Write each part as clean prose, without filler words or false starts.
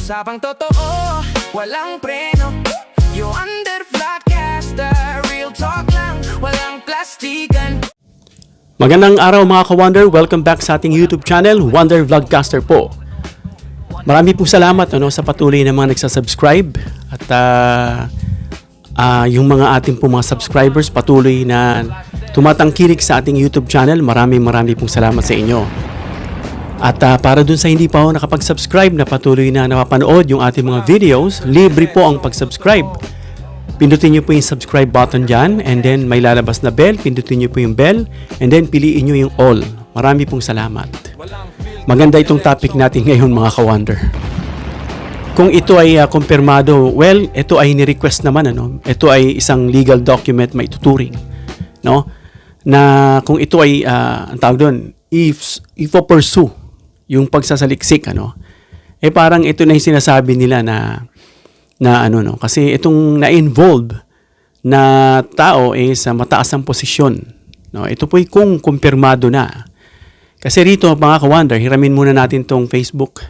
Usapang totoo, walang preno. You under Vlogcaster, real talk lang, walang plastikan. Magandang araw mga ka-Wonder, welcome back sa ating YouTube channel, Wonder Vlogcaster po. Marami po salamat sa patuloy na mga nagsasubscribe at yung mga ating po mga subscribers patuloy na tumatangkilik sa ating YouTube channel. Marami pong salamat sa inyo. At para dun sa hindi pa ako nakapag-subscribe na patuloy na napapanood yung ating mga videos, libre po ang pag-subscribe. Pindutin nyo po yung subscribe button dyan and then may lalabas na bell, pindutin nyo po yung bell and then piliin nyo yung all. Marami pong salamat. Maganda itong topic natin ngayon mga ka-Wonder. Kung ito ay kumpirmado, well, ito ay ni-request naman, ito ay isang legal document may tuturing, na kung ito ay, ang tawag doon, if pursue yung pagsasaliksik, parang ito na yung sinasabi nila na kasi itong na-involve na tao sa mataas ang posisyon, ito po ay kung kumpirmado na. Kasi rito mga ka-Wonder, hiramin muna natin tong Facebook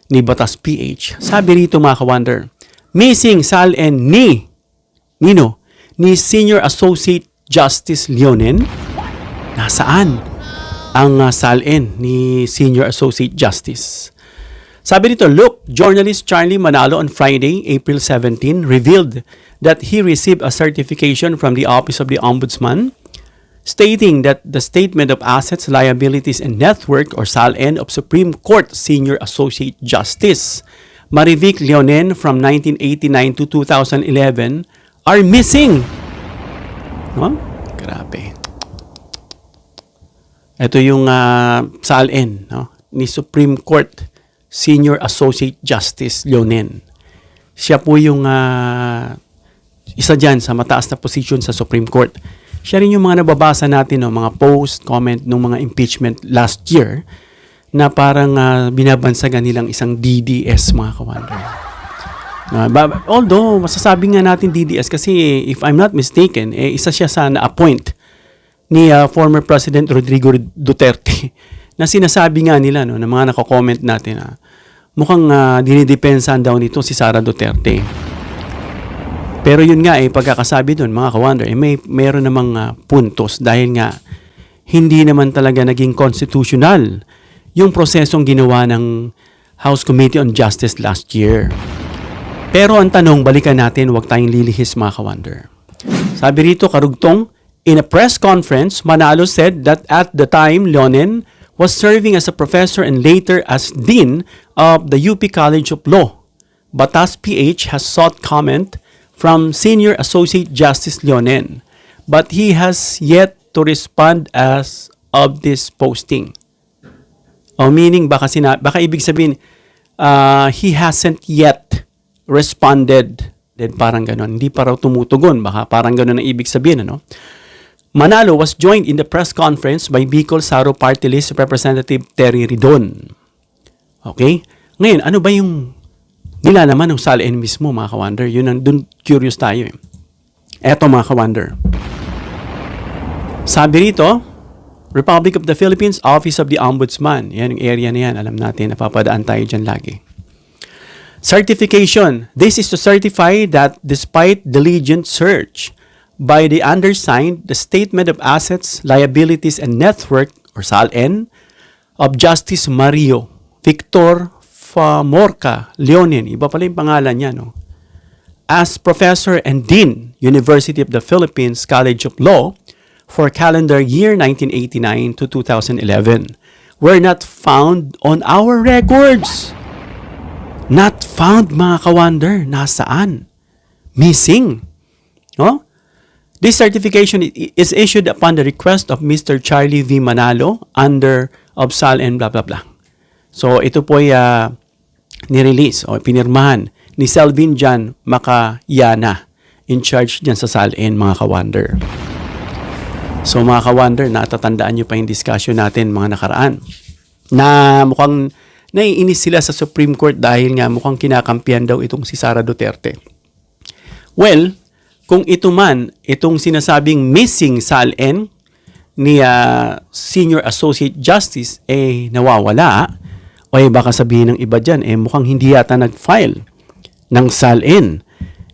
ni Batas PH. Sabi rito mga ka-Wonder, missing SALN ni Senior Associate Justice Leonen. Nasaan ang SALN ni Senior Associate Justice? Sabi dito, look, journalist Charlie Manalo on Friday, April 17, revealed that he received a certification from the Office of the Ombudsman stating that the Statement of Assets, Liabilities, and Net Worth or SALN of Supreme Court Senior Associate Justice Marivic Leonen from 1989 to 2011 are missing. Grabe. Ito yung SALN ni Supreme Court Senior Associate Justice Leonen. Siya po yung isa dyan sa mataas na position sa Supreme Court. Siya rin yung mga nababasa natin, mga post, comment ng mga impeachment last year na parang binabansagan nilang isang DDS mga ka-Wonder. Although, masasabi nga natin DDS kasi if I'm not mistaken, isa siya sa na-appoint ni former President Rodrigo Duterte na sinasabi nga nila na mga nako-comment natin mukhang dinidepensahan daw nito si Sara Duterte. Pero yun nga pagkakasabi doon mga ka-Wonder, mayroon namang puntos dahil nga hindi naman talaga naging constitutional yung prosesong ginawa ng House Committee on Justice last year. Pero ang tanong, balikan natin, huwag tayong lilihis mga ka-Wonder. Sabi rito, karugtong, in a press conference, Manalo said that at the time, Leonen was serving as a professor and later as dean of the UP College of Law. Batas PH has sought comment from Senior Associate Justice Leonen, but he has yet to respond as of this posting. Meaning, baka ibig sabihin, he hasn't yet responded. Then parang ganon. Hindi pa raw tumutugon. Baka parang ganon ang ibig sabihin, Manalo was joined in the press conference by Bicol Saro Party List Representative Terry Ridon. Okay? Ngayon, ano ba yung nilalaman ng SALN mismo, mga ka-Wonder? Yun ang dun curious tayo. Eto, mga ka-Wonder. Sabi rito, Republic of the Philippines, Office of the Ombudsman. Yan, yung area na yan. Alam natin, napapadaan tayo dyan lagi. Certification. This is to certify that despite diligent search by the undersigned, the Statement of Assets, Liabilities, and Net Worth, or SALN, of Justice Mario Victor Famorca Leonen, iba pala yung pangalan niya, as Professor and Dean, University of the Philippines College of Law, for calendar year 1989 to 2011, were not found on our records. Not found, mga ka-Wonder. Nasaan? Missing. This certification is issued upon the request of Mr. Charlie V. Manalo under of SALN blah blah blah. So ito po ay nirelease o pinirmahan ni Selvin Jan Macayana in charge dyan sa SALN, mga ka-Wonder. So mga ka-Wonder, natatandaan nyo pa yung discussion natin mga nakaraan na mukhang naiinis sila sa Supreme Court dahil nga mukhang kinakampihan daw itong si Sara Duterte. Well, kung ito man, itong sinasabing missing SALN ni Senior Associate Justice nawawala, O baka sabihin ng iba dyan, mukhang hindi yata nag-file ng SALN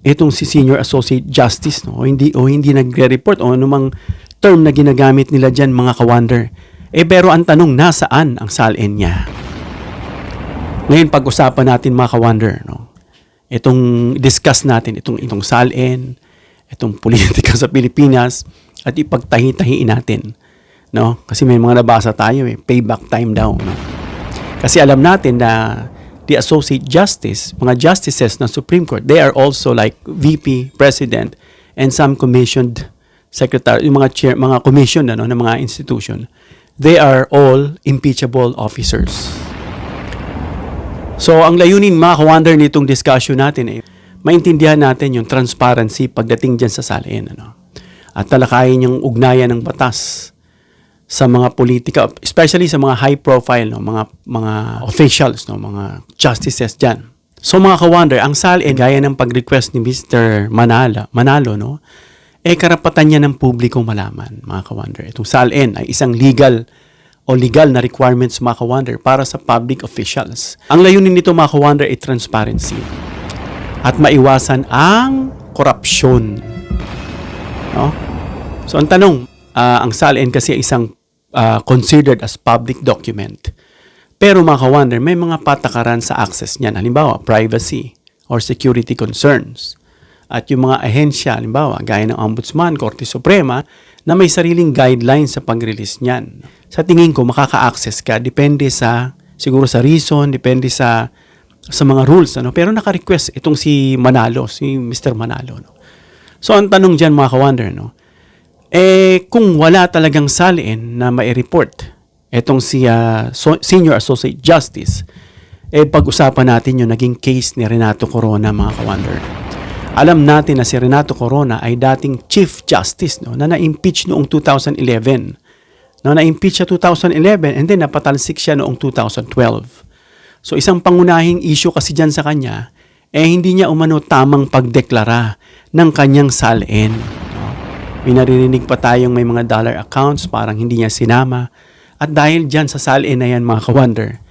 itong si Senior Associate Justice, no? O hindi nagre-report o anumang term na ginagamit nila dyan, mga ka-wonder. Pero ang tanong, nasaan ang SALN niya? Ngayon, pag-usapan natin, mga ka-wonder, no? Itong discuss natin, itong SALN, itong politika sa Pilipinas, at ipagtahi-tahiin natin, no? Kasi may mga nabasa tayo, payback time daw, no? Kasi alam natin na the Associate Justice, mga justices ng Supreme Court, they are also like VP, President, and some commissioned secretary, yung mga chair, mga commission ng mga institution. They are all impeachable officers. So, ang layunin, mga ka-wonder, nitong discussion natin, maintindihan natin yung transparency pagdating dyan sa SALN, at talakayin yung ugnayan ng batas sa mga politika, especially sa mga high profile, mga officials, mga justices diyan. So mga ka-wonder, ang SALN, gaya ng pag-request ni Mr. Manalo, karapatan niya ng publikong malaman, mga ka-wonder. Itong SALN ay isang legal na requirements, mga ka-wonder, para sa public officials. Ang layunin nito, mga ka-wonder, ay transparency at maiwasan ang korupsyon. No? So ang tanong, ang SALN kasi ay isang considered as public document. Pero mga ka-wonder, may mga patakaran sa access niyan. Halimbawa, privacy or security concerns. At yung mga ahensya, halimbawa, gaya ng Ombudsman, Korte Suprema, na may sariling guidelines sa pag-release niyan. Sa tingin ko, makaka-access ka. Depende siguro sa reason, depende sa mga rules. Pero naka-request itong si Mr. Manalo. So, ang tanong dyan, mga ka-wonder, kung wala talagang SALN na mai-report etong si Senior Associate Justice, pag-usapan natin yung naging case ni Renato Corona, mga ka-wonder. Alam natin na si Renato Corona ay dating Chief Justice, na na-impeach noong 2011. Na-impeach siya 2011 and then napatalsik siya noong 2012. So isang pangunahing issue kasi dyan sa kanya, hindi niya umano tamang pagdeklara ng kanyang SALN. May naririnig pa tayong may mga dollar accounts, parang hindi niya sinama. At dahil dyan sa SALN na yan, mga ka-wonder,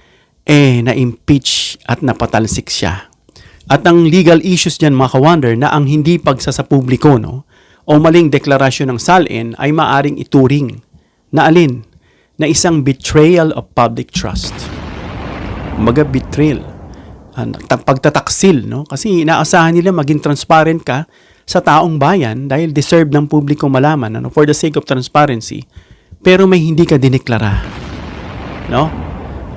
na-impeach at napatalsik siya. At ang legal issues dyan, mga ka-wonder, na ang hindi pagsasapubliko, o maling deklarasyon ng SALN ay maaring ituring na alin? Na isang betrayal of public trust. Umaga betrayal. Pagtataksil, Kasi inaasahan nila maging transparent ka sa taong bayan dahil deserve ng publiko malaman for the sake of transparency, pero may hindi ka dineklara.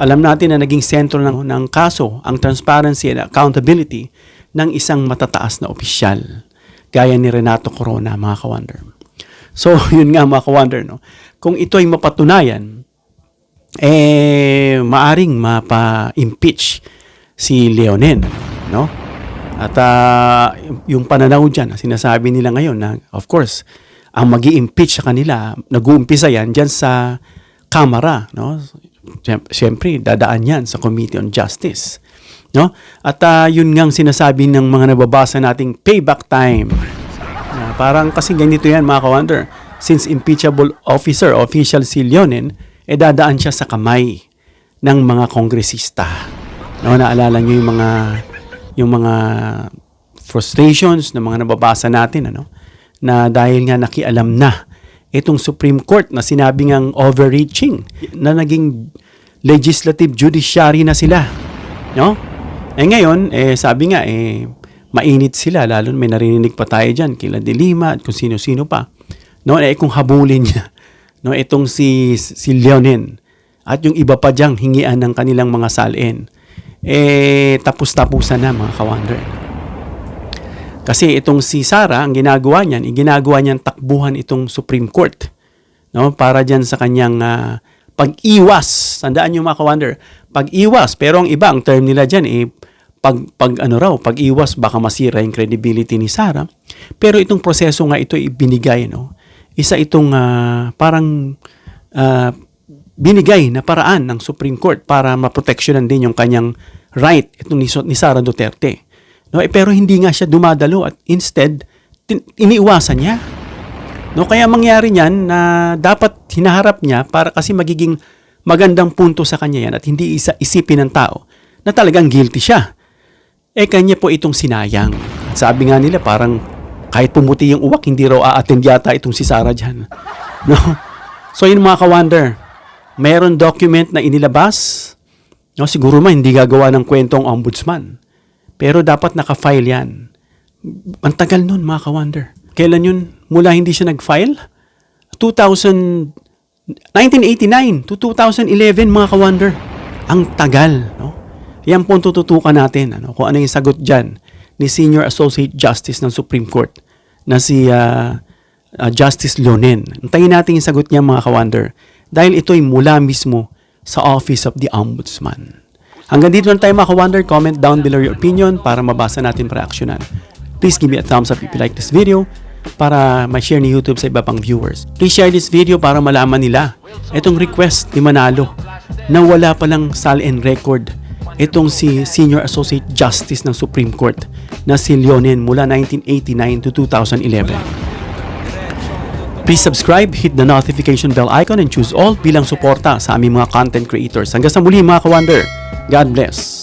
Alam natin na naging sentro ng kaso ang transparency and accountability ng isang matataas na opisyal gaya ni Renato Corona, mga ka-wonder. So yun nga, mga ka-wonder, kung ito ay mapatunayan, maaring mapa-impeach si Leonen, At yung pananaw dyan, sinasabi nila ngayon na, of course, ang magi-impeach sa kanila, nag-uumpisa yan dyan sa Kamara. Siyempre, dadaan yan sa Committee on Justice. At yun ngang sinasabi ng mga nababasa nating payback time. Parang kasi ganito yan, mga ka-wonder. Since impeachable official si Leonen, dadaan siya sa kamay ng mga kongresista. Naalala nyo yung mga frustrations ng mga nababasa natin, na dahil nga nakialam na itong Supreme Court na sinabi ngang overreaching, na naging legislative judiciary na sila. Ngayon, sabi nga, mainit sila, lalo may narinig pa tayo dyan, kila De Lima at kung sino-sino pa. Kung habulin niya, itong si Leonen at yung iba pa dyang hingian ng kanilang mga SALN, tapos-tapusan na, mga ka-wonder. Kasi itong si Sara, ang ginagawa niyan takbuhan itong Supreme Court, para diyan sa kanyang pag-iwas. Tandaan niyo, mga ka-wonder, pag-iwas, pero ang iba, ang term nila diyan pag-iwas, baka masira yung credibility ni Sara. Pero itong proseso nga ito ibinigay, isa itong parang binigay na paraan ng Supreme Court para maproteksyonan din yung kanyang right itong ni Sara Duterte. Pero hindi nga siya dumadalo at instead iniiwasan niya. Kaya mangyari niyan na dapat hinaharap niya para kasi magiging magandang punto sa kanya yan at hindi isipin ng tao na talagang guilty siya. Kanya po itong sinayang. At sabi nga nila parang kahit pumuti yung uwak, hindi raw a-attend yata itong si Sarah dyan. No? So yun mga ka-wonder, mayroon document na inilabas. No, siguro hindi gagawa ng kwentong ombudsman. Pero dapat naka-file yan. Ang tagal nun mga ka-wonder. Kailan yun? Mula hindi siya nag-file? 1989 to 2011 mga ka-wonder. Ang tagal. No? Yan po ang tututukan natin. Kung ano yung sagot dyan ni Senior Associate Justice ng Supreme Court na si Justice Leonen. Antayin natin yung sagot niya mga ka-wonder. Dahil ito'y mula mismo sa Office of the Ombudsman. Hanggang dito lang tayo mga ka-wonder. Comment down below your opinion para mabasa natin reaksyonan. Please give me a thumbs up if you like this video para ma-share ni YouTube sa iba pang viewers. Please share this video para malaman nila itong request ni Manalo na wala palang sal-in record itong si Senior Associate Justice ng Supreme Court na si Leonen mula 1989 to 2011. Please subscribe, hit the notification bell icon and choose all bilang suporta sa aming mga content creators. Hanggang sa muli mga ka-wonder. God bless.